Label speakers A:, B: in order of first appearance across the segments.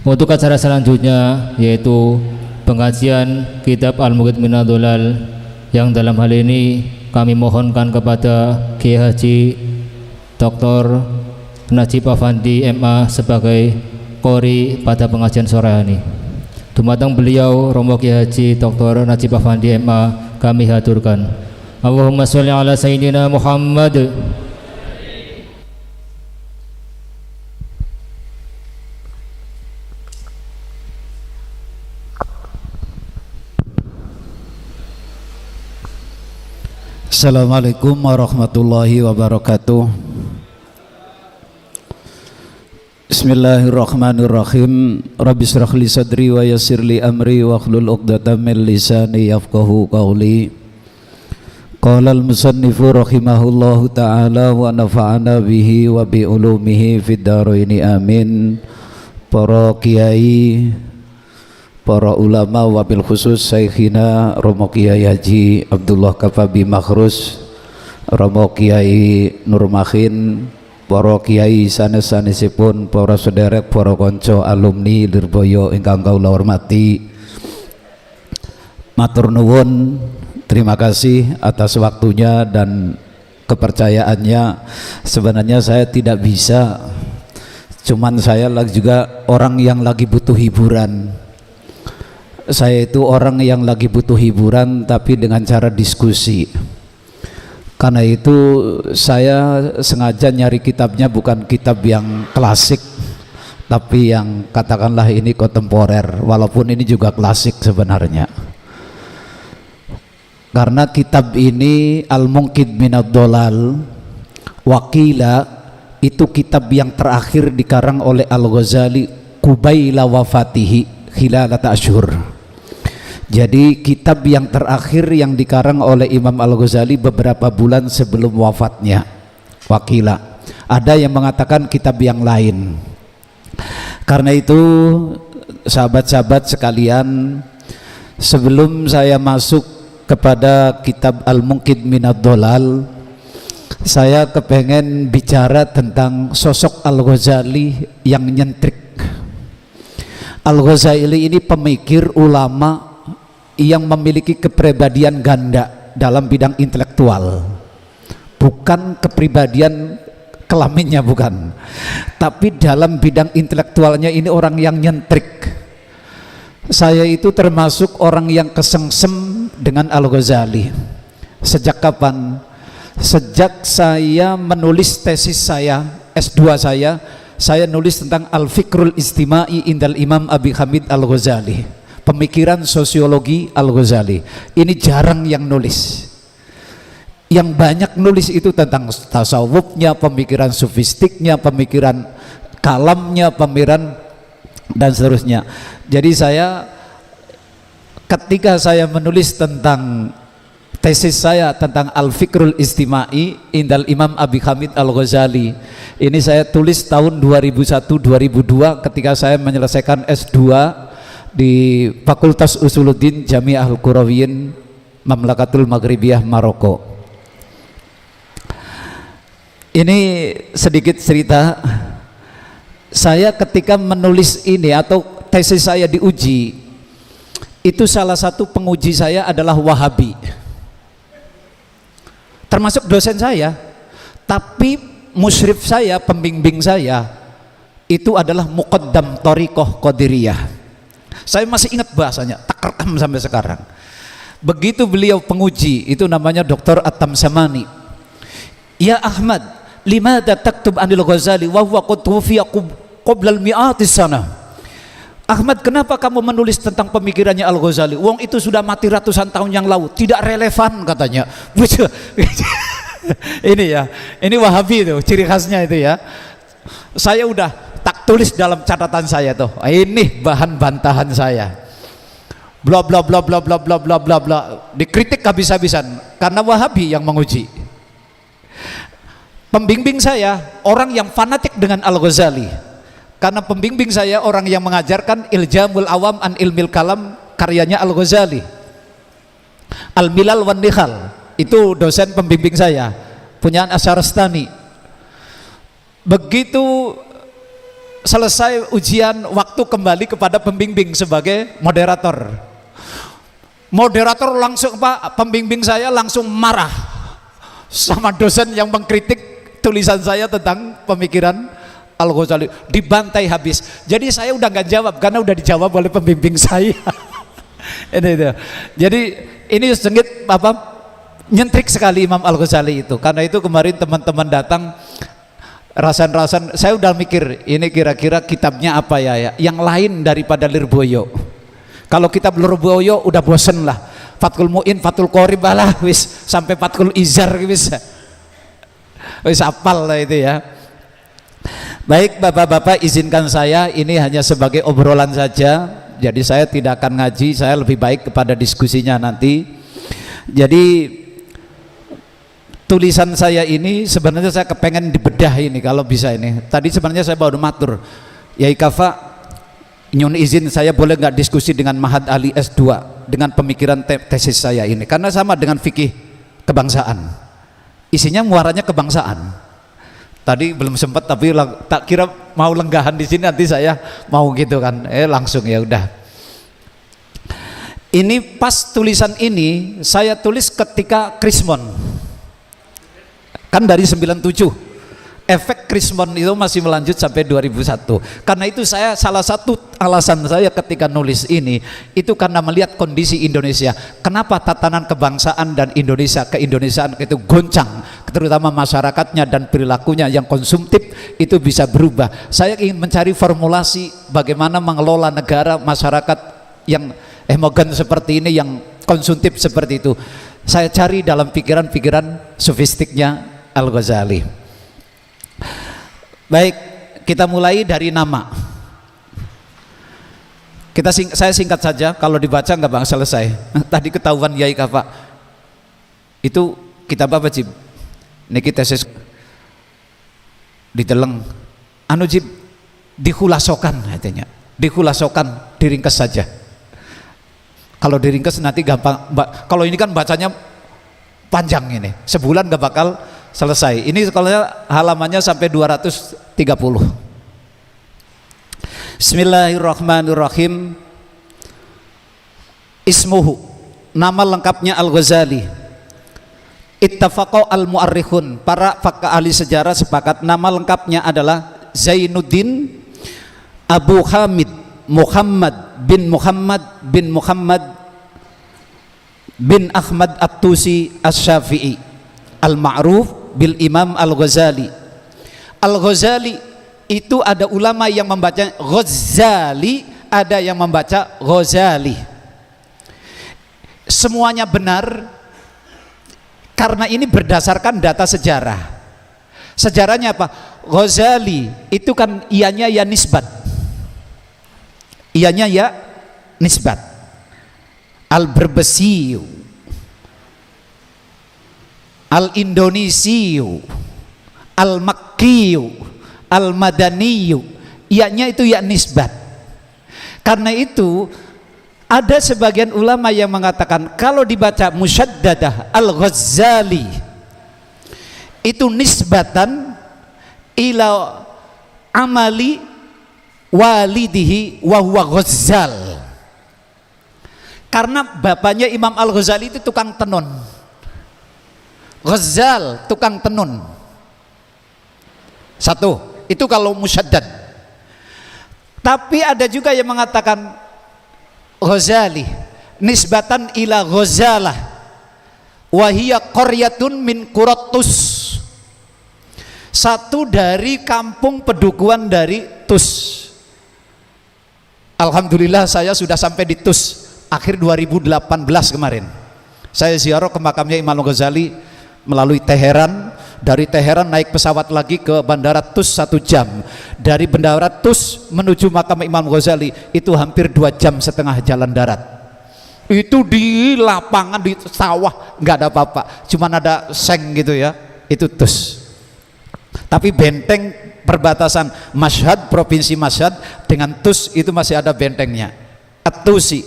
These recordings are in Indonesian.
A: Untuk acara selanjutnya yaitu pengajian kitab Al-Mughith Minadh Dhalal, yang dalam hal ini kami mohonkan kepada Kiai Haji Dr. Najib Afandi MA sebagai qori pada pengajian sore ini. Dumateng beliau Romo Kiai Haji Dr. Najib Afandi MA kami haturkan. Allahumma sholli ala sayyidina Muhammad.
B: Assalamualaikum warahmatullahi wabarakatuh. Bismillahirrahmanirrahim. Rabbi shrah li sadri wa yassir li amri wa hlul 'uqdatam min lisani yafqahu qawli. Qala al-musannifu rahimahullahu ta'ala wa nafa'ana bihi wa bi ulumihi fid dharaini amin. Para kiai, para ulama, wabil khusus Syekhina Romo Kiai Haji Abdullah Kafabi Makhrus, Romo Kiai Nur Makhin, para kiai sanes-sanesipun, para sederek, para konco alumni Lirboyo ingkang kula hormati, matur nuwun, terima kasih atas waktunya dan kepercayaannya. Sebenarnya saya tidak bisa, cuman saya juga orang yang lagi butuh hiburan. Saya itu orang yang lagi butuh hiburan tapi dengan cara diskusi. Karena itu saya sengaja nyari kitabnya bukan kitab yang klasik, tapi yang katakanlah ini kontemporer, walaupun ini juga klasik sebenarnya. Karena kitab ini Al-Mughith Minadh Dhalal Waqila, itu kitab yang terakhir dikarang oleh Al-Ghazali Qubaila wafatihi khilalata asyhur. Jadi kitab yang terakhir yang dikarang oleh Imam Al-Ghazali beberapa bulan sebelum wafatnya. Waqila, ada yang mengatakan kitab yang lain. Karena itu sahabat-sahabat sekalian, sebelum saya masuk kepada kitab Al-Mughith Minadh Dhalal, saya kepengen bicara tentang sosok Al-Ghazali yang nyentrik. Al-Ghazali ini pemikir ulama yang memiliki kepribadian ganda dalam bidang intelektual, bukan kepribadian kelaminnya, bukan, tapi dalam bidang intelektualnya ini orang yang nyentrik. Saya itu termasuk orang yang kesengsem dengan Al-Ghazali. Sejak kapan? Sejak saya menulis tesis saya, S2 saya nulis tentang Al-Fikrul Istima'i indal Imam Abi Hamid Al-Ghazali, pemikiran sosiologi Al-Ghazali. Ini jarang yang nulis. Yang banyak nulis itu tentang tasawufnya, pemikiran sufistiknya, pemikiran kalamnya, pemikiran dan seterusnya. Jadi saya ketika saya menulis tentang tesis saya tentang Al-Fikrul Istima'i indal Imam Abi Hamid Al-Ghazali, ini saya tulis tahun 2001-2002 ketika saya menyelesaikan S2 di Fakultas Usuluddin Jami'ah Al-Qurawiyin Mamlakatul Maghribiyah Maroko. Ini sedikit cerita. Saya ketika menulis ini atau tesis saya diuji, itu salah satu penguji saya adalah Wahabi, termasuk dosen saya, tapi musyrif saya, pembimbing saya itu adalah Muqaddam Thariqah Qadiriyah. Saya masih ingat bahasanya, tak rekam sampai sekarang. Begitu beliau penguji, itu namanya Dr. At-Tamsamani. Ya Ahmad, limada taktub anil Ghazali wa huwa qad tuwfiya qabla al-mi'atis sana. Ahmad, kenapa kamu menulis tentang pemikirannya Al-Ghazali? Wong itu sudah mati ratusan tahun yang lalu, tidak relevan katanya. Ini ya, ini Wahabi itu, ciri khasnya itu ya. Saya udah tak tulis dalam catatan saya tuh, ini bahan bantahan saya, bla bla bla bla bla bla bla bla bla, dikritik habis-habisan karena Wahabi yang menguji. Pembimbing saya orang yang fanatik dengan Al-Ghazali, karena pembimbing saya orang yang mengajarkan Iljamul Awam an Ilmil Kalam, karyanya Al-Ghazali. Al-Milal wan Nihal itu dosen pembimbing saya, punyaan Asyarastani. Begitu selesai ujian, waktu kembali kepada pembimbing sebagai moderator. Moderator langsung pembimbing saya langsung marah sama dosen yang mengkritik tulisan saya tentang pemikiran Al-Ghazali, dibantai habis. Jadi saya udah nggak jawab karena udah dijawab oleh pembimbing saya. Itu. Jadi ini sedikit nyentrik sekali Imam Al-Ghazali itu. Karena itu kemarin teman-teman datang rasan-rasan, saya udah mikir ini kira-kira kitabnya apa ya, yang lain daripada Lirboyo. Kalau kitab Lirboyo udah bosen lah, Fathul Mu'in, Fathul Qorib lah, wis sampai Fathul Izar wis apal lah itu ya. Baik bapak-bapak, izinkan saya ini hanya sebagai obrolan saja, jadi saya tidak akan ngaji, saya lebih baik kepada diskusinya nanti. Jadi tulisan saya ini sebenarnya saya kepengen dibedah ini kalau bisa ini. Tadi sebenarnya saya baru matur, Yai Kafa nyun izin saya boleh nggak diskusi dengan Mahad Ali S2 dengan pemikiran tesis saya ini, karena sama dengan fikih kebangsaan, isinya muaranya kebangsaan. Tadi belum sempat tapi tak kira mau lenggahan di sini, nanti saya mau gitu kan, langsung ya udah. Ini pas tulisan ini saya tulis ketika Krismon, kan dari 97. Efek Krismon itu masih melanjut sampai 2001. Karena itu saya, salah satu alasan saya ketika nulis ini itu karena melihat kondisi Indonesia. Kenapa tatanan kebangsaan dan keindonesiaan itu goncang, terutama masyarakatnya dan perilakunya yang konsumtif itu bisa berubah. Saya ingin mencari formulasi bagaimana mengelola negara, masyarakat yang homogen seperti ini, yang konsumtif seperti itu. Saya cari dalam pikiran-pikiran sofistiknya Al-Ghazali. Baik, kita mulai dari nama. Saya singkat saja, kalau dibaca nggak bang selesai. Tadi ketahuan Yai Kafa itu kitab apa Jib? Niki tesis diteleng anu Jib, dihulasokan katanya, dihulasokan, diringkes saja. Kalau diringkes nanti gampang, kalau ini kan bacanya panjang ini, sebulan nggak bakal selesai. Ini sekolahnya halamannya sampai 230. Bismillahirrahmanirrahim. Ismuhu, nama lengkapnya Al-Ghazali. Ittafaqo al-mu'arrikhun, para fakih ahli sejarah sepakat nama lengkapnya adalah Zainuddin Abu Hamid Muhammad bin Muhammad bin Muhammad bin Ahmad At-Tusi Asy-Syafi'i al-ma'ruf bil Imam Al-Ghazali. Al-Ghazali itu ada ulama yang membaca Ghazali, ada yang membaca Ghazali. Semuanya benar karena ini berdasarkan data sejarah. Sejarahnya apa? Ghazali itu kan ianya ya nisbat. Ianya ya nisbat. Al-Berbesiyu, Al-Indonesiyu, Al-Makkiyu, Al-Madaniyu, ianya itu ya nisbat. Karena itu ada sebagian ulama yang mengatakan kalau dibaca musyaddadah Al-Ghazali itu nisbatan ila amali walidihi wa huwa Ghazal. Karena bapaknya Imam Al-Ghazali itu tukang tenun. Ghazal, tukang tenun. Satu, itu kalau musyaddad. Tapi ada juga yang mengatakan Ghazali nisbatan ila Ghazalah wa hiya qaryatun min Quratus, satu dari kampung pedukuhan dari Tus. Alhamdulillah saya sudah sampai di Tus akhir 2018 kemarin. Saya ziarah ke makamnya Imam Ghazali melalui Teheran. Dari Teheran naik pesawat lagi ke Bandara Tus 1 jam. Dari Bandara Tus menuju makam Imam Ghazali itu hampir 2,5 jam jalan darat. Itu di lapangan, di sawah, nggak ada apa-apa, cuman ada seng gitu ya. Itu Tus. Tapi benteng perbatasan Mashhad, provinsi Mashhad dengan Tus itu masih ada bentengnya. At-Tusi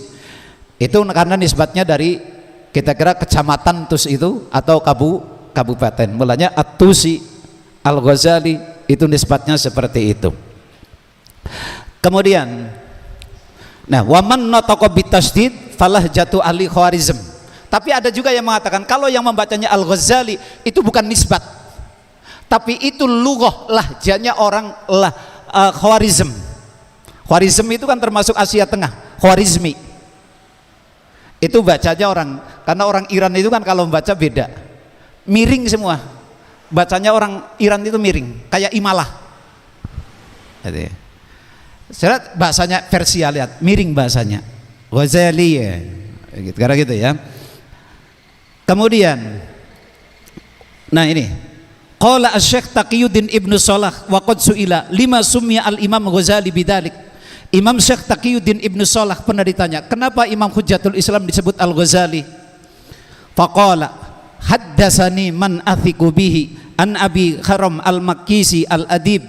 B: itu karena nisbatnya dari kita kira kecamatan Tus itu atau kabupaten. Mulanya At-Tusi Al-Ghazali itu nisbatnya seperti itu. Kemudian, nah, waman nataqa bitasydid falah jatu ahli Khawarizm. Tapi ada juga yang mengatakan kalau yang membacanya Al-Ghazali itu bukan nisbat, tapi itu lughah lahjanya orang Khawarizm. Khawarizm itu kan termasuk Asia Tengah, Khwarizmi. Itu bacanya orang, karena orang Iran itu kan kalau membaca beda, miring semua. Bacanya orang Iran itu miring, kayak imalah. Jadi, bahasanya Persia, lihat miring bahasanya. Ghazali ya, gitu, karena gitu ya. Kemudian, nah ini, qala asy-Syaikh Taqiyuddin Ibnu Shalah wa qad su'ila lima summiya al-Imam Ghazali bidzalik. Imam Syekh Taqiyuddin Ibnu Shalah pernah ditanya, kenapa Imam Hujjatul Islam disebut Al-Ghazali? Faqala haddatsani man athiqu bihi an Abi Haram Al-Makkisi Al-Adib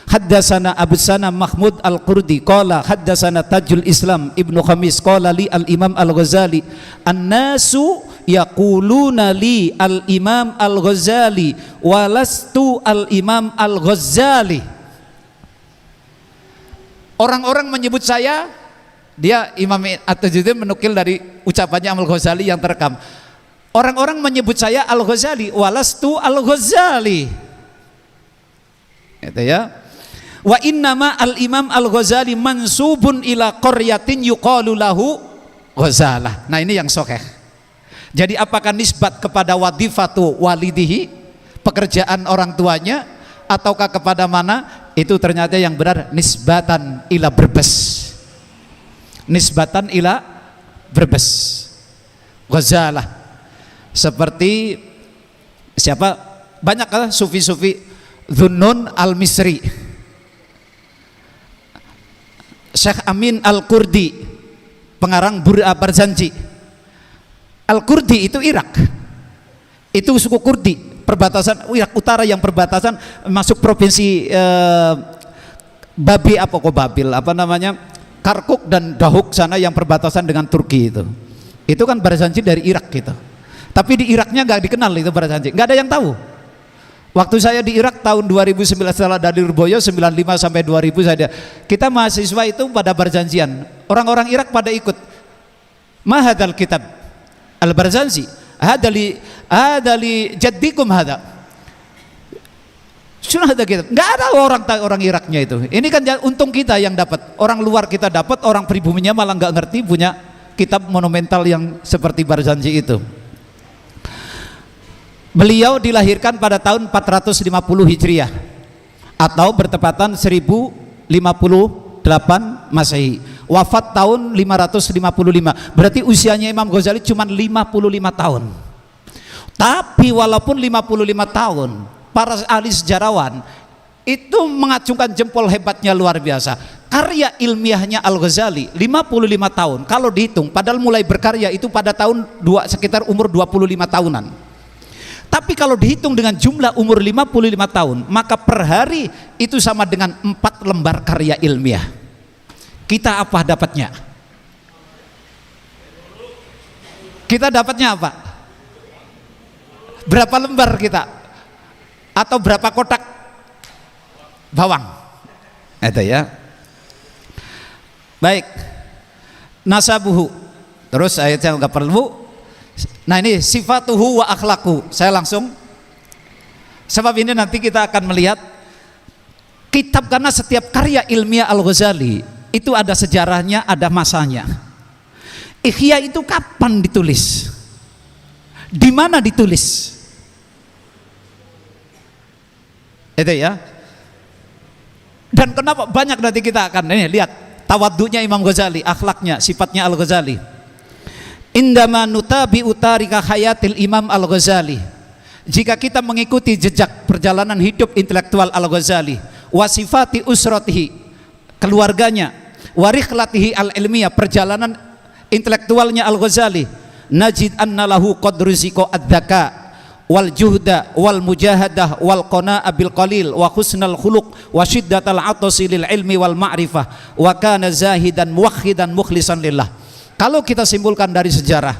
B: haddatsana Abu Sana Mahmud Al-Qurdi qala haddatsana Tajul Islam Ibnu Khamis qala li Al-Imam Al-Ghazali an-nasu yaquluna li Al-Imam Al-Ghazali walastu Al-Imam Al-Ghazali. Orang-orang menyebut saya, dia Imam At-Tajuddin menukil dari ucapannya Al-Ghazali yang terekam. Orang-orang menyebut saya Al-Ghazali, walastu Al-Ghazali. Itu ya. Wa innama al-Imam Al-Ghazali mansubun ila qaryatin yuqalu lahu Ghazalah. Nah, ini yang sahih. Jadi apakah nisbat kepada wadifatu walidihi, pekerjaan orang tuanya, ataukah kepada mana? Itu ternyata yang benar nisbatan ila Brebes. Nisbatan ila Brebes. Ghazalah. Seperti siapa? Banyak sufi-sufi. Dhunnun Al-Misri, Syekh Amin Al-Kurdi, pengarang Barzanji. Al-Kurdi itu Irak. Itu suku Kurdi, perbatasan Irak Utara yang perbatasan masuk provinsi Babil apa namanya, Kirkuk dan Dahuk sana yang perbatasan dengan Turki itu. Itu kan Barzanji dari Irak gitu. Tapi di Iraknya nggak dikenal itu Barzanji, nggak ada yang tahu. Waktu saya di Irak tahun 2019 setelah dari Lurboyo 95 sampai 2000 saja, kita mahasiswa itu pada Barzanjian. Orang-orang Irak pada ikut. Mahadal kitab Al-Barzanji. Hadali jaddikum hada. Sudah ada kitab. Enggak ada orang Iraknya itu. Ini kan untung kita yang dapat. Orang luar kita dapat, orang pribuminya malah nggak ngerti punya kitab monumental yang seperti Barzanji itu. Beliau dilahirkan pada tahun 450 Hijriah atau bertepatan 1058 Masehi. Wafat tahun 555. Berarti usianya Imam Ghazali cuma 55 tahun. Tapi walaupun 55 tahun, para ahli sejarawan itu mengacungkan jempol, hebatnya luar biasa. Karya ilmiahnya Al-Ghazali 55 tahun. Kalau dihitung, padahal mulai berkarya itu pada tahun sekitar umur 25 tahunan. Tapi kalau dihitung dengan jumlah umur 55 tahun, maka per hari itu sama dengan 4 lembar karya ilmiah. Kita apa dapatnya? Kita dapatnya apa? Berapa lembar kita? Atau berapa kotak bawang? Itu ya. Baik. Nasabuhu. Terus ayatnya enggak perlu. Nah, ini sifatuhu wa akhlaku. Saya langsung, sebab ini nanti kita akan melihat kitab, karena setiap karya ilmiah Al-Ghazali itu ada sejarahnya, ada masanya. Ihya itu kapan ditulis? Di mana ditulis? Itu ya. Dan kenapa banyak, nanti kita akan lihat tawaddunya Imam Ghazali, akhlaknya, sifatnya Al-Ghazali. Indama nutabi'u tarika hayatil Imam Al-Ghazali, jika kita mengikuti jejak perjalanan hidup intelektual Al-Ghazali, wasifati usratihi, keluarganya, warikhlatihi al-ilmiyah, perjalanan intelektualnya Al-Ghazali, najid anna lahu qadruziko ad-dhaka wal juhda wal mujahadah wal qana'a bil qalil wa husnal khuluq wa shiddatal atasi lil ilmi wal ma'rifah wa kana zahidan muwahhidan mukhlisan lillah. Kalau kita simpulkan dari sejarah,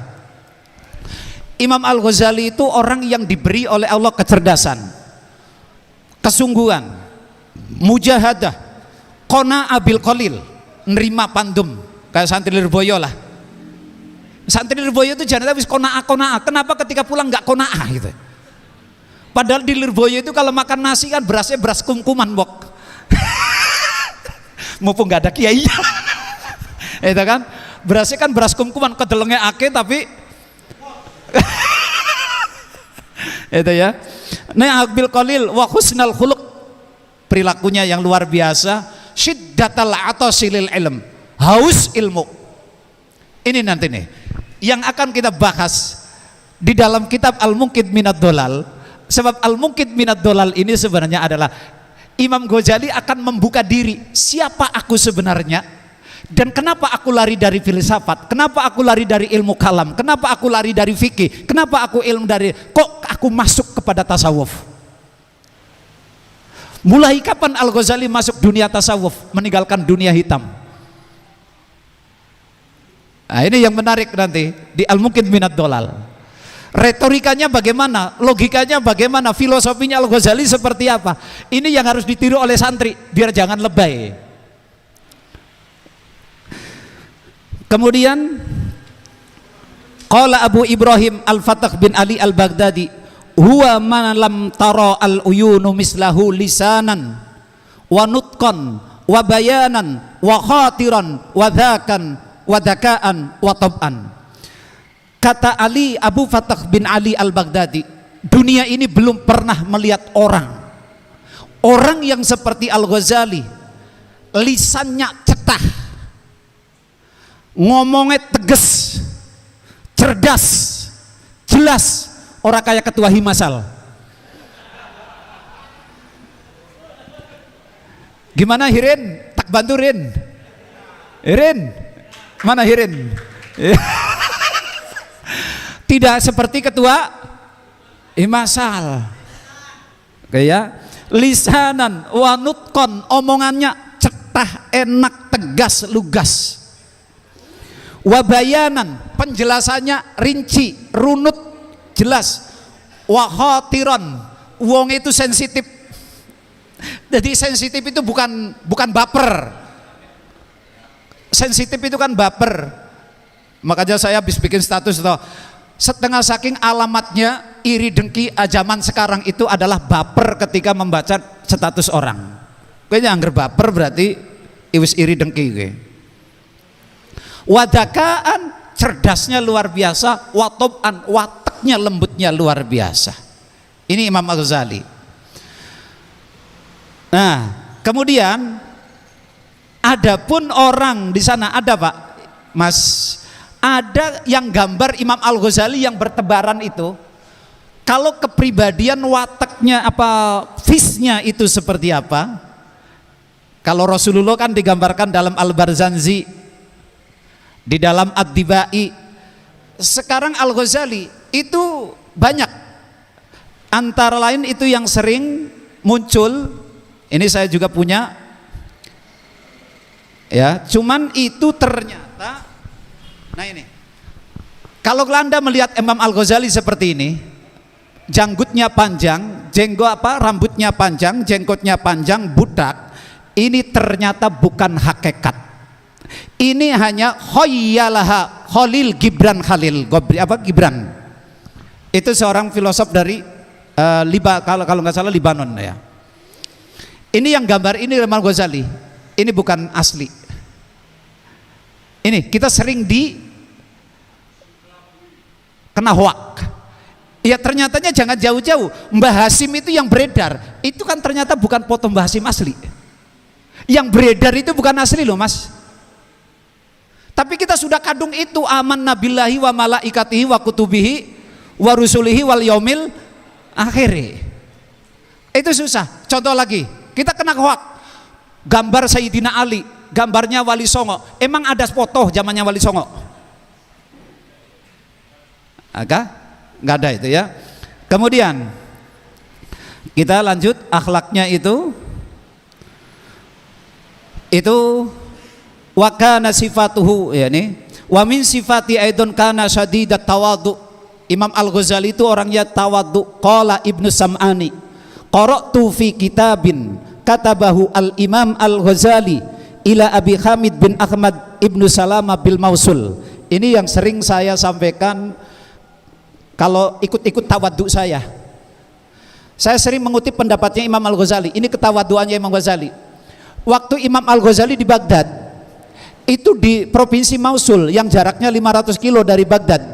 B: Imam Al-Ghazali itu orang yang diberi oleh Allah kecerdasan, kesungguhan, mujahadah, qana'a bil qalil, nerima pandum kayak santri Lirboyo lah. Santri Lirboyo itu jangan wis qana'a. Kenapa ketika pulang nggak qana'a gitu? Padahal di Lirboyo itu kalau makan nasi kan berasnya beras kumkuman bok. Mumpung nggak ada kiai. Itu kan berasnya kan beras kumkuman, kedelengnya ake tapi itu ya. Nah, bil qalil wa husnal khuluq, perilakunya yang luar biasa, syiddatal atasilil ilm, haus ilmu. Ini nanti nih yang akan kita bahas di dalam kitab Al-Munqidh Minad Dhalal. Sebab Al-Munqidh Minad Dhalal ini sebenarnya adalah Imam Ghazali akan membuka diri, siapa aku sebenarnya dan kenapa aku lari dari filsafat, kenapa aku lari dari ilmu kalam, kenapa aku lari dari fikih, kenapa aku ilmu dari, kok aku masuk kepada tasawuf. Mulai kapan Al-Ghazali masuk dunia tasawuf, meninggalkan dunia hitam? Nah, ini yang menarik nanti di Al-Munqidh Minad Dhalal. Retorikanya bagaimana, logikanya bagaimana, filosofinya Al-Ghazali seperti apa. Ini yang harus ditiru oleh santri biar jangan lebay. Kemudian qala Abu Ibrahim Al-Fatah bin Ali Al-Baghdadi, huwa man lam tara al-uyunu mislahu lisanan wa nutqan wa bayanan wa khatiran wa dhakan wa dhakaan wa tab'an. Kata Ali, Abu Fatah bin Ali Al-Baghdadi, dunia ini belum pernah melihat orang yang seperti Al-Ghazali, lisannya cetah, ngomongnya tegas, cerdas, jelas, orang kayak ketua Himasal. Gimana Hirin? Tak bantu Rin? Hirin? Mana Hirin? Tidak seperti ketua Himasal. Oke ya. Lisanan wa nutqan, omongannya cetah, enak, tegas, lugas. Wa bayanan, penjelasannya rinci, runut, jelas. Wa khatiran, wong itu sensitif. Jadi sensitif itu bukan baper. Sensitif itu kan baper. Makanya saya habis bikin status itu, setengah saking alamatnya iri dengki zaman sekarang itu adalah baper ketika membaca status orang. Kayaknya angger baper berarti iwis iri dengki gue. Wadakaan, cerdasnya luar biasa, watoban, wataknya lembutnya luar biasa. Ini Imam Al-Ghazali. Nah, kemudian adapun orang di sana ada Pak Mas, ada yang gambar Imam Al-Ghazali yang bertebaran itu. Kalau kepribadian wataknya apa, visnya itu seperti apa? Kalau Rasulullah kan digambarkan dalam Al-Barzanji, di dalam Ad-Dibai. Sekarang Al-Ghazali itu banyak. Antara lain itu yang sering muncul, ini saya juga punya. Ya, cuman itu ternyata, nah ini, kalau Anda melihat Imam Al-Ghazali seperti ini, janggutnya panjang, rambutnya panjang, jenggotnya panjang, budak, ini ternyata bukan hakikat. Ini hanya khoyyalaha Khalil Gibran Gibran. Itu seorang filosof dari kalau nggak salah Libanon ya. Ini yang gambar ini Imam Al-Ghazali. Ini bukan asli. Ini kita sering kena hoak. Ya ternyatanya jangan jauh-jauh. Mbah Hasim itu yang beredar, itu kan ternyata bukan foto Mbah Hasim asli. Yang beredar itu bukan asli loh Mas. Tapi kita sudah kadung itu, amanna billahi wa malaikatihi wa kutubihi wa rusulihi wal yaumil akhir. Itu susah. Contoh lagi, kita kena hoak. Gambar Sayyidina Ali, gambarnya Wali Songo. Emang ada foto zamannya Wali Songo? Agak? Nggak ada itu ya. Kemudian kita lanjut, akhlaknya itu wa kana sifatuhu, ya nih, wa min sifati aidon kana syadidat tawadhu. Imam Al-Ghazali itu orangnya tawadhu. Qala Ibnu Sam'ani, qara'tu fi kitabin katabahu al-Imam Al-Ghazali ila Abi Hamid bin Ahmad ibnu Salamah bil Mausul. Ini yang sering saya sampaikan kalau ikut-ikut tawadhu saya. Saya sering mengutip pendapatnya Imam Al-Ghazali. Ini ketawadhuannya Imam Ghazali. Waktu Imam Al-Ghazali di Baghdad, itu di provinsi Mausul yang jaraknya 500 kilo dari Baghdad,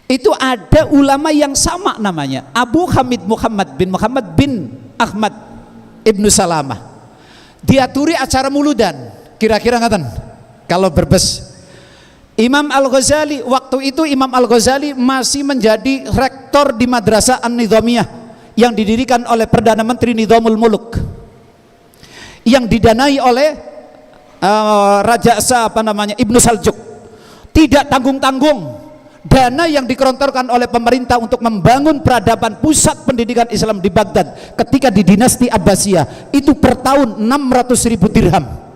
B: itu ada ulama yang sama namanya Abu Hamid Muhammad bin Ahmad ibnu Salamah. Diaturi acara muludan, kira-kira ngaten kalau berbes. Imam Al-Ghazali, waktu itu Imam Al-Ghazali masih menjadi rektor di Madrasah An-Nizamiyah yang didirikan oleh Perdana Menteri Nizamul Muluk, yang didanai oleh Raja Ibnu Saljuk. Tidak tanggung-tanggung, dana yang dikelontorkan oleh pemerintah untuk membangun peradaban pusat pendidikan Islam di Baghdad ketika di dinasti Abbasiyah itu per tahun 600.000 dirham.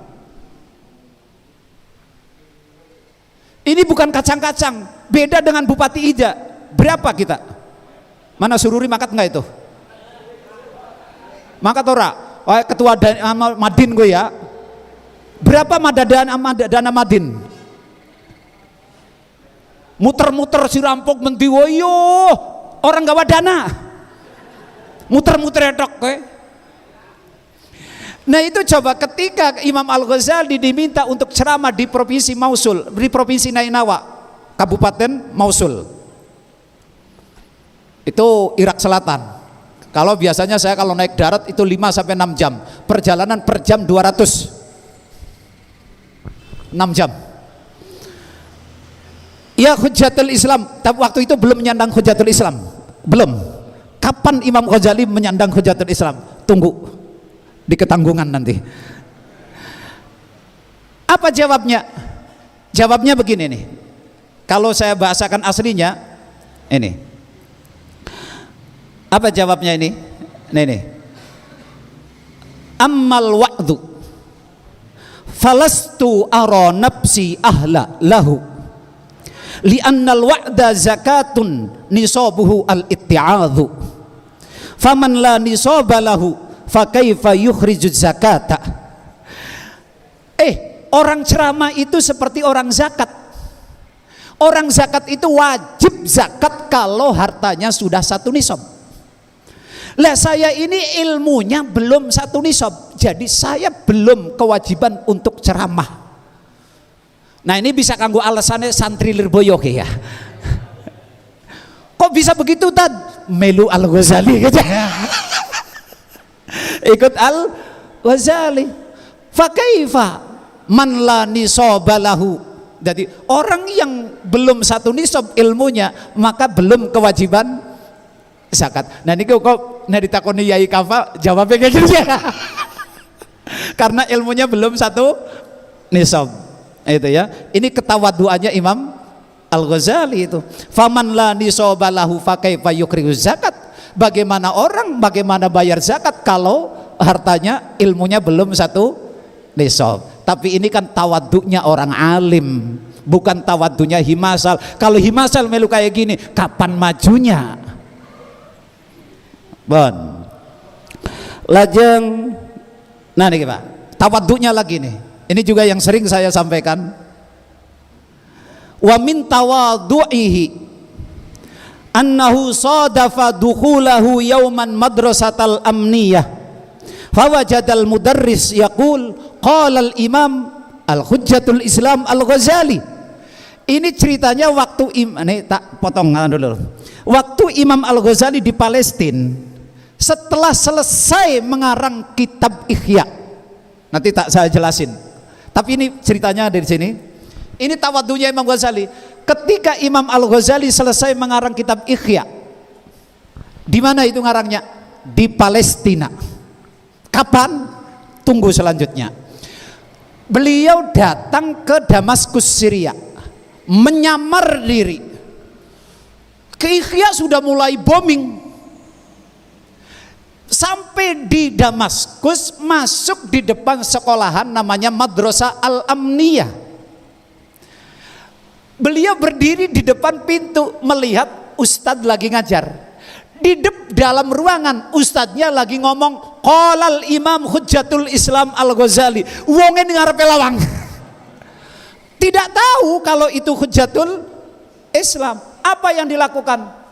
B: Ini bukan kacang-kacang, beda dengan Bupati Ida. Berapa kita? Mana Sururi makat enggak itu? Makat ora? Oh, ketua Madin gue ya. Berapa dana Madin? Muter-muter si rampok mentiwoyo, orang gawa dana. Muter-muter etok gue. Nah itu coba ketika Imam Al-Ghazali diminta untuk ceramah di provinsi Mausul, di provinsi Nainawa, Kabupaten Mausul, itu Irak Selatan. Kalau biasanya saya kalau naik darat itu 5-6 jam, perjalanan per jam 200, 6 jam. Ya Hujjatul Islam, tapi waktu itu belum menyandang Hujjatul Islam, belum. Kapan Imam Ghazali menyandang Hujjatul Islam? Tunggu di ketanggungan nanti. Apa jawabnya? Jawabnya begini nih, kalau saya bahasakan aslinya ini. Apa jawabnya ini? Nih. Ammal wa'du falastu ara nafsi ahla lahu li'annal wa'da zakatun nisabuhu al-itti'adhu faman la nisaba lahu fa kaifa yukhriju zakata. Orang ceramah itu seperti orang zakat. Orang zakat itu wajib zakat kalau hartanya sudah 1 nisab. Lah saya ini ilmunya belum 1 nisab, jadi saya belum kewajiban untuk ceramah. Nah ini bisa kanggo alasannya santri lirboyo ya. Kok bisa begitu Tad? Melu Al-Ghazali gitu. Ikut Al-Ghazali. Fa kaifa man la nisaba lahu. Jadi orang yang belum 1 nisab ilmunya maka belum kewajiban zakat. Nah ini kok ditakoni Yai Kafa jawabnya kayak gitu ya. Karena ilmunya belum 1 nisab. Itu ya. Ini ketawaduannya Imam Al-Ghazali itu. Faman la nisaba lahu fa kaifa yukhriju zakat. Bagaimana bayar zakat kalau hartanya ilmunya belum 1 nisab. Tapi ini kan tawaddunya orang alim, bukan tawaddunya himasal. Kalau himasal melu kayak gini, kapan majunya? Bon. Lajeng nah nih Pak, tawaddunya lagi nih. Ini juga yang sering saya sampaikan. Wa min tawaddu'ihi annahu sadafa dukhulahu yawman madrasatal amniyah fawajadal mudarris yaqul qala al imam al hujjatul Islam Al-Ghazali. Ini ceritanya waktu ini tak potong dulu. Waktu Imam Al-Ghazali di Palestina, setelah selesai mengarang kitab Ihya, nanti tak saya jelasin, tapi ini ceritanya dari sini. Ini tawadhunya Imam Ghazali. Ketika Imam Al-Ghazali selesai mengarang kitab Ihya, di mana itu ngarangnya? Di Palestina. Kapan? Tunggu selanjutnya. Beliau datang ke Damaskus, Syria, menyamar diri. Ke Ihya sudah mulai booming. Sampai di Damaskus, masuk di depan sekolahan namanya Madrasah Al-Amniyah. Beliau berdiri di depan pintu melihat ustadz lagi ngajar. Di dalam ruangan ustadznya lagi ngomong Qalal Imam Hujjatul Islam Al-Ghazali, wong ini ngarepe lawang. Tidak tahu kalau itu Hujjatul Islam. Apa yang dilakukan?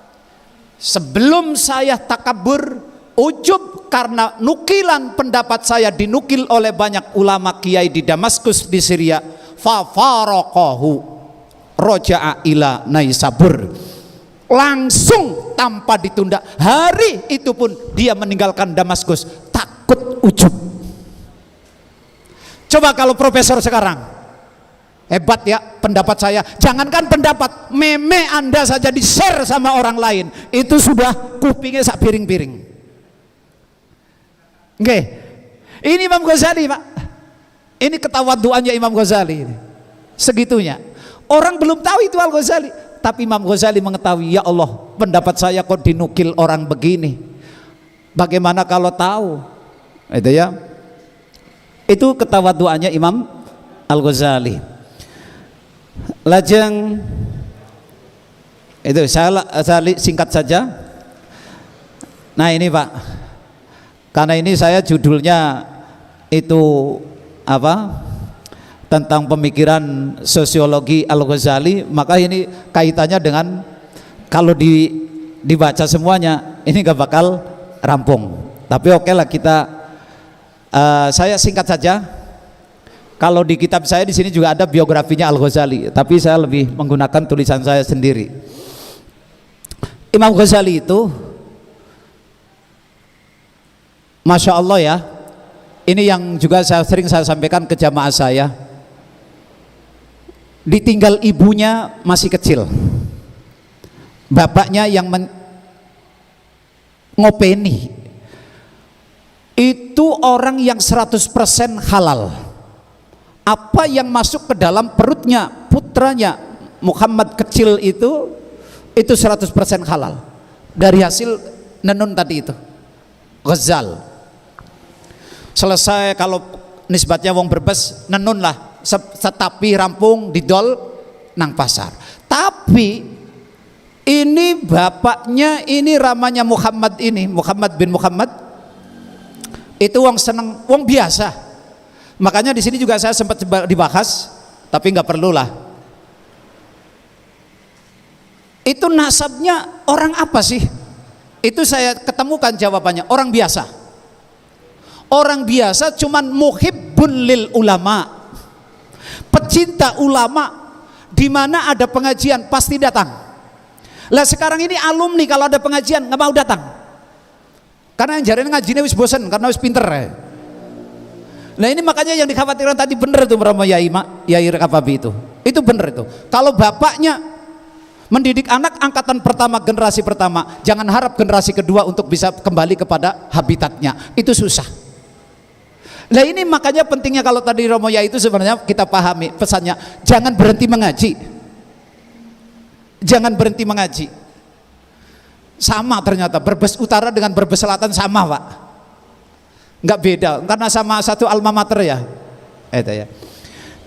B: Sebelum saya takabur, ujub karena nukilan pendapat saya dinukil oleh banyak ulama kiai di Damaskus di Syria, fa faraqahu roja'a ila Naisabur, langsung tanpa ditunda, hari itu pun dia meninggalkan Damaskus, takut ujub. Coba kalau profesor sekarang, hebat ya pendapat saya, jangankan pendapat, meme Anda saja di share sama orang lain, itu sudah kupingnya sak piring-piring. Oke, ini Imam Ghazali Pak, ini ketawaduannya Imam Ghazali ini. Segitunya orang belum tahu itu Al-Ghazali, tapi Imam Ghazali mengetahui, ya Allah pendapat saya kok dinukil orang begini, bagaimana kalau tahu, itu ya, itu ketawaduannya Imam Al-Ghazali. Lajeng itu saya singkat saja. Nah ini Pak, karena ini saya judulnya itu apa, tentang pemikiran sosiologi Al-Ghazali, maka ini kaitannya dengan kalau dibaca semuanya ini gak bakal rampung, tapi oke lah kita saya singkat saja. Kalau di kitab saya di sini juga ada biografinya Al-Ghazali, tapi saya lebih menggunakan tulisan saya sendiri. Imam Ghazali itu Masya Allah ya, ini yang juga sering saya sampaikan ke jamaah saya. Ditinggal ibunya masih kecil, bapaknya yang ngopeni, itu orang yang 100% halal. Apa yang masuk ke dalam perutnya putranya Muhammad kecil itu 100% halal dari hasil nenun tadi itu Ghazal. Selesai kalau nisbatnya wong Brebes, nenun lah setapi rampung didol nang pasar. Tapi ini bapaknya, ini ramanya Muhammad, ini Muhammad bin Muhammad itu wong seneng, wong biasa. Makanya di sini juga saya sempat dibahas, tapi nggak perlulah. Itu nasabnya orang apa sih? Itu saya ketemukan jawabannya, orang biasa. Orang biasa cuman muhibbun lil ulama, pecinta ulama, di mana ada pengajian pasti datang. Lah sekarang ini alumni kalau ada pengajian nggak mau datang, karena yang jarene ngajinya wis bosen karena wis pinter ya. Nah ini makanya yang dikhawatirkan tadi bener tuh Romo Yai Rekababi itu bener itu. Kalau bapaknya mendidik anak angkatan pertama, generasi pertama, jangan harap generasi kedua untuk bisa kembali kepada habitatnya, itu susah. Nah ini makanya pentingnya kalau tadi Romo Yai itu sebenarnya kita pahami pesannya, jangan berhenti mengaji, jangan berhenti mengaji. Sama ternyata Brebes Utara dengan Brebes Selatan sama Pak, nggak beda karena sama satu alma mater ya. Itu ya.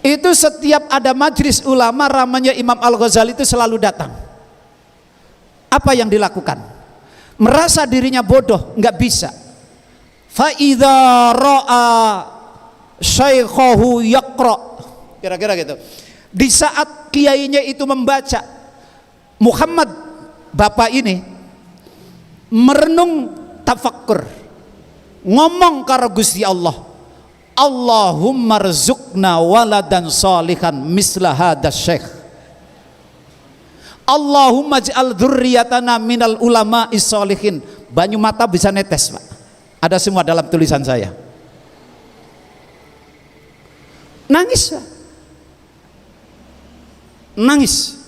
B: Itu setiap ada majlis ulama ramanya Imam Al-Ghazali itu selalu datang. Apa yang dilakukan? Merasa dirinya bodoh, nggak bisa. Fa idza ra'a syaikhahu yaqra, kira-kira gitu. Di saat kiainya itu membaca, Muhammad bapak ini merenung tafakkur, ngomong karo Gusti Allah, Allahumma rzuqna waladan salihan misla hadas syekh, Allahumma ij'al dzurriyyatana minal ulama is-solihin. Banyu mata bisa netes Pak, ada semua dalam tulisan saya. Nangis, nangis.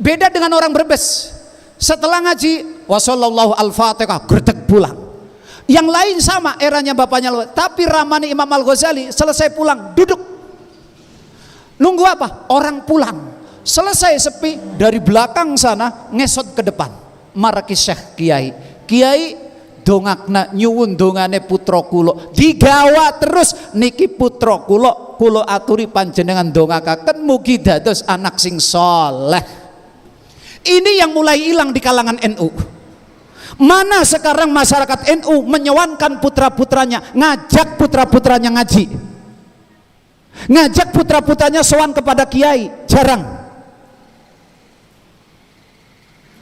B: Beda dengan orang Brebes, setelah ngaji wasallallahu al-fatihah gerdek pulang. Yang lain sama eranya bapaknya, tapi ramani Imam Al-Ghazali selesai pulang duduk nunggu apa? Orang pulang. Selesai sepi, dari belakang sana ngesot ke depan, maraki Syekh Kiai dongakna nyuwun dongane putra kula digawa terus niki putra kula aturi panjenengan dongakaken mugi dados anak sing saleh. Ini yang mulai hilang di kalangan NU. Mana sekarang masyarakat NU menyewankan putra-putranya, ngajak putra-putranya ngaji, ngajak putra-putranya sowan kepada kiai? Jarang.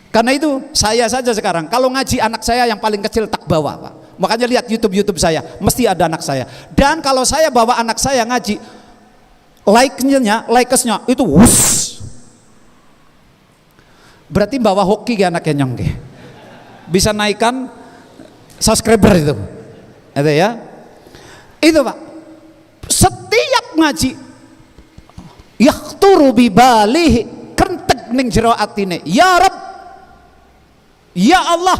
B: Karena itu saya saja sekarang kalau ngaji anak saya yang paling kecil tak bawa, Pak. Makanya lihat YouTube saya, mesti ada anak saya. Dan kalau saya bawa anak saya ngaji, likesnya itu wus. Berarti bawa hoki ya anaknya nyong ke. Bisa naikkan subscriber itu ya. Itu Pak, setiap ngaji yakturu bibalih, kentek ning jero atine, ya Rab, ya Allah.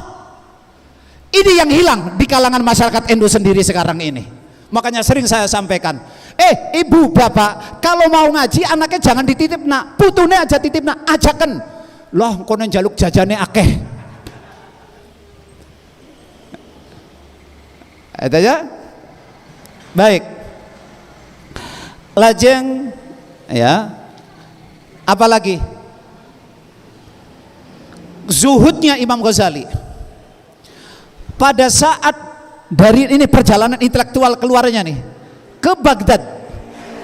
B: Ini yang hilang di kalangan masyarakat NU sendiri sekarang ini. Makanya sering saya sampaikan, ibu bapak kalau mau ngaji anaknya jangan dititip nak, putune aja titip nak, ajakan loh kono jaluk jajane akeh. Itu ya. Baik. Lajeng ya. Apalagi zuhudnya Imam Ghazali. Pada saat dari ini perjalanan intelektual keluarnya nih ke Baghdad.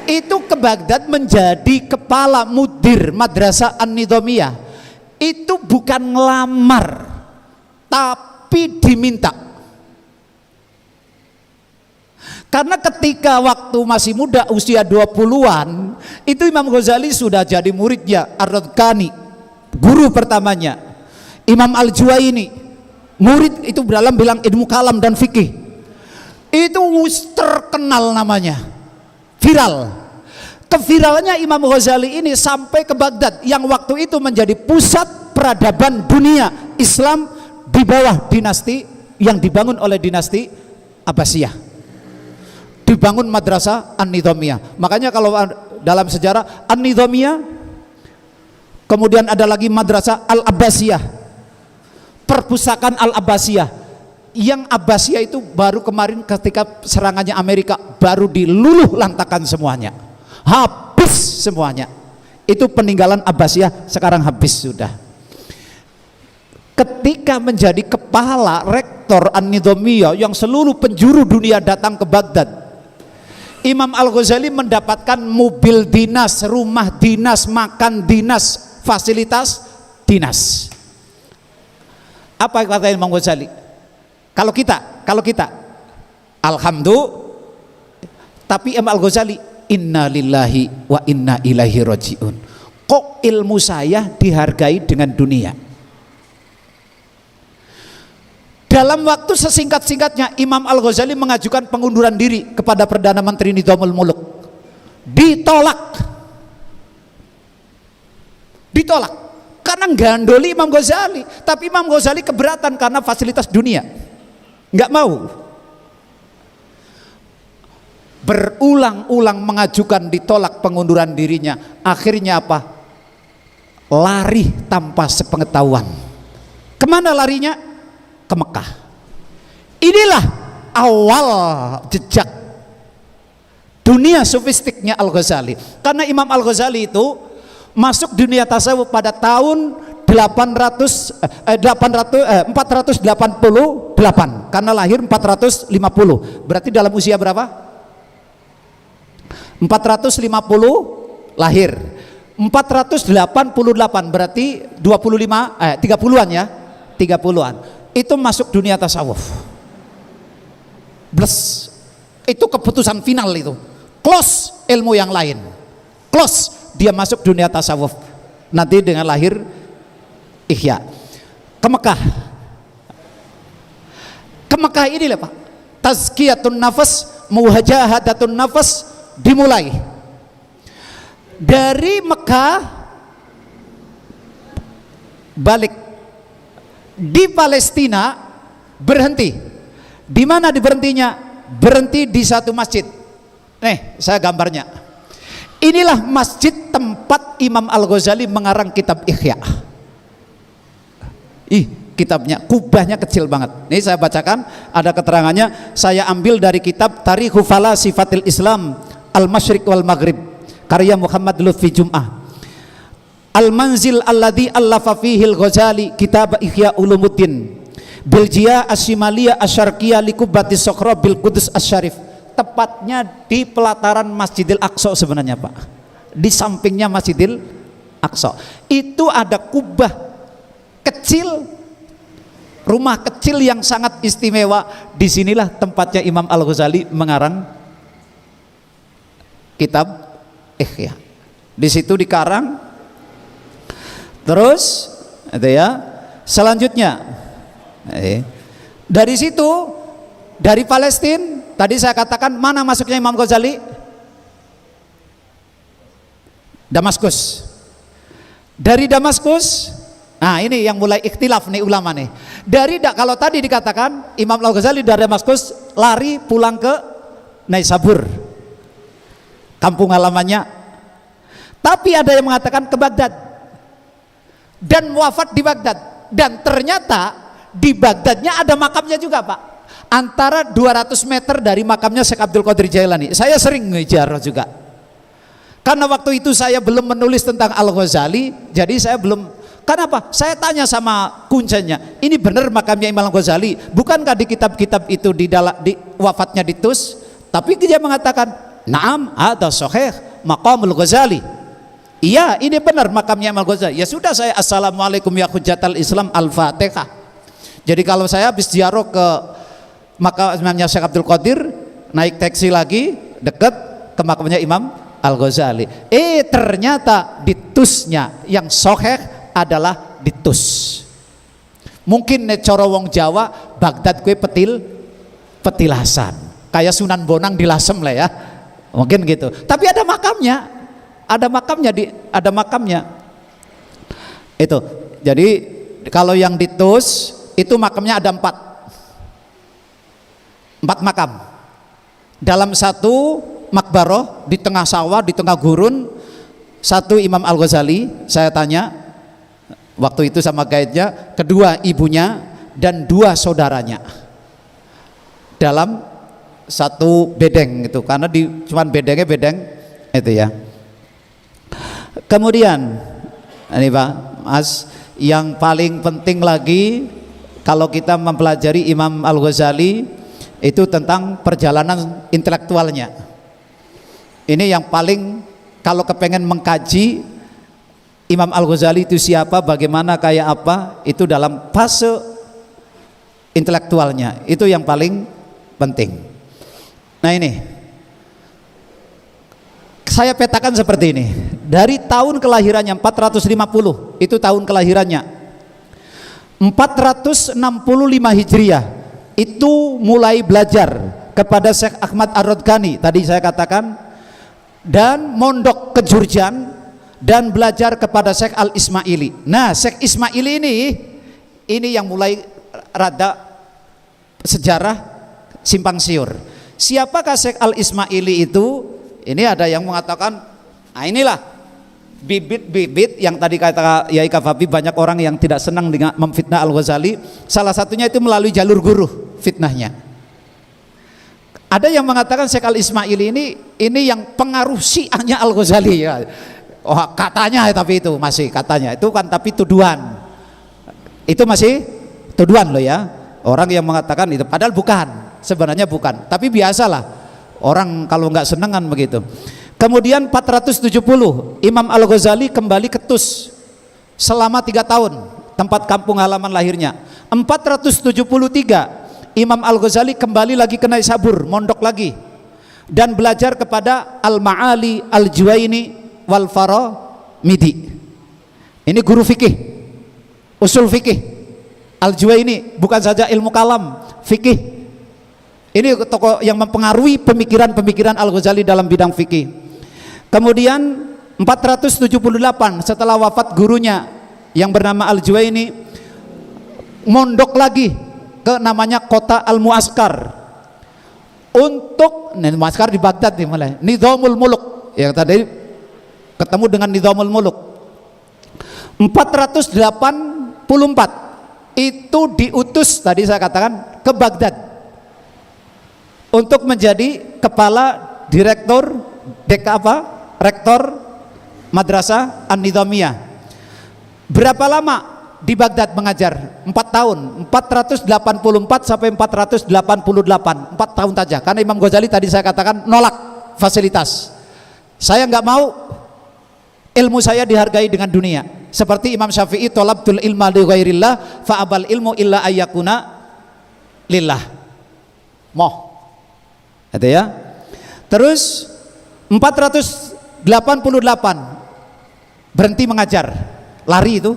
B: Itu ke Baghdad menjadi kepala mudir Madrasah An-Nidhamiyah. Itu bukan ngelamar, tapi diminta. Karena ketika waktu masih muda usia 20-an itu Imam Ghazali sudah jadi muridnya Ar-Radkani, guru pertamanya. Imam Al-Juwaini, murid itu dalam bilang ilmu kalam dan fikih. Itu terkenal namanya, viral. Keviralannya Imam Ghazali ini sampai ke Baghdad yang waktu itu menjadi pusat peradaban dunia Islam di bawah dinasti yang dibangun oleh dinasti Abbasiyah. Dibangun Madrasah An-Nidhamiyah. Makanya kalau dalam sejarah An-Nidhamiyah, kemudian ada lagi Madrasah Al-Abbasiyah, perpustakaan Al-Abbasiyah. Yang Abbasiyah itu baru kemarin ketika serangannya Amerika baru diluluh lantakan semuanya, habis semuanya. Itu peninggalan Abbasiyah, sekarang habis sudah. Ketika menjadi kepala rektor An-Nidhamiyah yang seluruh penjuru dunia datang ke Baghdad, Imam Al-Ghazali mendapatkan mobil dinas, rumah dinas, makan dinas, fasilitas dinas. Apa kata Imam Ghazali? Kalau kita alhamdulillah. Tapi Imam Al-Ghazali, inna lillahi wa inna ilaihi rajiun. Kok ilmu saya dihargai dengan dunia? Dalam waktu sesingkat-singkatnya Imam Al-Ghazali mengajukan pengunduran diri kepada Perdana Menteri Nidhamul Muluk. Ditolak karena gandoli Imam Ghazali. Tapi Imam Ghazali keberatan karena fasilitas dunia, nggak mau. Berulang-ulang mengajukan, ditolak pengunduran dirinya. Akhirnya apa? Lari tanpa sepengetahuan. Kemana larinya? Ke Mekah. Inilah awal jejak dunia sofistiknya Al-Ghazali. Karena Imam Al-Ghazali itu masuk dunia tasawuf pada tahun 488 karena lahir 450. Berarti dalam usia berapa? 450 lahir. 488 berarti 30-an ya. 30-an. Itu masuk dunia tasawuf. Bless. Itu keputusan final itu. Close ilmu yang lain. Close, dia masuk dunia tasawuf. Nanti dengan lahir Ihya. Ke Mekah. Ke Mekah ini lah Pak. Tazkiyatun nafas, muhajahadatun nafas dimulai. Dari Mekah balik di Palestina, berhenti. Di mana diberhentinya? Berhenti di satu masjid. Saya gambarnya. Inilah masjid tempat Imam Al-Ghazali mengarang kitab Ihya. Kitabnya, kubahnya kecil banget. Ini saya bacakan, ada keterangannya. Saya ambil dari kitab Tarikhu Falasifatil Islam Al-Masyriq wal Maghrib, karya Muhammad Lutfi Jum'ah. Al-Manzil alladhi allafa fihi Al-Ghazali kitab Ihya Ulumuddin Biljia Asyimalia Asyarqiyah Likubati Sokro Bil Kudus Asyarif, tepatnya di pelataran Masjidil Aqsa sebenarnya Pak, di sampingnya Masjidil Aqsa itu ada kubah kecil, rumah kecil yang sangat istimewa. Disinilah tempatnya Imam Al-Ghazali mengarang kitab Ihya. Di situ dikarang. Terus itu ya, selanjutnya dari situ, dari Palestina tadi saya katakan mana masuknya Imam Ghazali? Damaskus. Dari Damaskus, nah ini yang mulai ikhtilaf nih ulama nih. Kalau tadi dikatakan Imam Al-Ghazali dari Damaskus lari pulang ke Naisabur, kampung halamannya. Tapi ada yang mengatakan ke Baghdad dan wafat di Baghdad. Dan ternyata di Baghdadnya ada makamnya juga Pak, antara 200 meter dari makamnya Syekh Abdul Qadir Jailani. Saya sering ngejarah juga, karena waktu itu saya belum menulis tentang Al-Ghazali, jadi saya belum. Kenapa? Saya tanya sama kuncinya, ini benar makamnya Imam Al-Ghazali? Bukankah di kitab-kitab itu di wafatnya ditus? Tapi dia mengatakan, "Naam, ada sahih maqamul Ghazali." Iya, ini benar makamnya Imam Al-Ghazali. Ya sudah, saya assalamualaikum ya hujjatal Islam, Al-Fatihah. Jadi kalau saya habis ziarah ke makamnya Syekh Abdul Qadir, naik taksi lagi dekat ke makamnya Imam Al-Ghazali. Ternyata ditusnya yang sahih adalah ditus. Mungkin cara wong Jawa Baghdad kue petilasan, kayak Sunan Bonang di Lasem lah ya, mungkin gitu. Tapi ada makamnya, ada makamnya itu. Jadi kalau yang ditus itu makamnya ada empat makam dalam satu makbaroh di tengah sawah, di tengah gurun. Satu Imam Al-Ghazali, saya tanya waktu itu sama guide-nya, kedua ibunya, dan dua saudaranya dalam satu bedeng itu, karena cuman bedengnya bedeng itu ya. Kemudian ini Pak Mas, yang paling penting lagi kalau kita mempelajari Imam Al-Ghazali itu tentang perjalanan intelektualnya. Ini yang paling, kalau kepengen mengkaji Imam Al-Ghazali itu siapa, bagaimana, kayak apa, itu dalam fase intelektualnya, itu yang paling penting. Nah ini saya petakan seperti ini. Dari tahun kelahirannya 450, itu tahun kelahirannya. 465 Hijriah itu mulai belajar kepada Syekh Ahmad Ar-Radghani tadi saya katakan, dan mondok ke Jurjan dan belajar kepada Syekh Al-Ismaili. Nah, Syekh Ismaili ini yang mulai rada sejarah simpang siur. Siapakah Syekh Al-Ismaili itu? Ini ada yang mengatakan, nah inilah bibit-bibit yang tadi kata Yai Kafabi, banyak orang yang tidak senang dengan memfitnah Al-Ghazali. Salah satunya itu melalui jalur guru fitnahnya. Ada yang mengatakan Syekh Al-Ismaili ini yang pengaruh Syiahnya Al-Ghazali ya. Oh, katanya, tapi itu masih katanya. Itu kan tapi tuduhan. Itu masih tuduhan loh ya. Orang yang mengatakan itu padahal bukan, sebenarnya bukan. Tapi biasalah orang kalau nggak senang kan begitu. Kemudian 470 Imam Al-Ghazali kembali ke Tus selama 3 tahun, tempat kampung halaman lahirnya. 473 Imam Al-Ghazali kembali lagi ke Naisabur, mondok lagi dan belajar kepada Al-Ma'ali Al-Juwaini wal Faramidi. Ini guru fikih, usul fikih. Al-Juwaini bukan saja ilmu kalam, fikih. Ini tokoh yang mempengaruhi pemikiran-pemikiran Al-Ghazali dalam bidang fikih. Kemudian 478 setelah wafat gurunya yang bernama Al-Juwaini, mondok lagi ke namanya kota Al-Mu'askar untuk Mu'askar di Baghdad nih, mulai Nizamul Muluk yang tadi ketemu dengan Nizamul Muluk. 484 itu diutus tadi saya katakan ke Baghdad untuk menjadi kepala direktur rektor Madrasah An-Nizamiyah. Berapa lama di Baghdad mengajar 4 tahun, 484 sampai 488, 4 tahun saja. Karena Imam Ghazali tadi saya katakan nolak fasilitas. Saya nggak mau ilmu saya dihargai dengan dunia. Seperti Imam Syafi'i, tolabtul ilma li ghairillah fa abal ilmu illa ayyakuna lillah. Moh. Ada ya. Terus 488 berhenti mengajar, lari itu.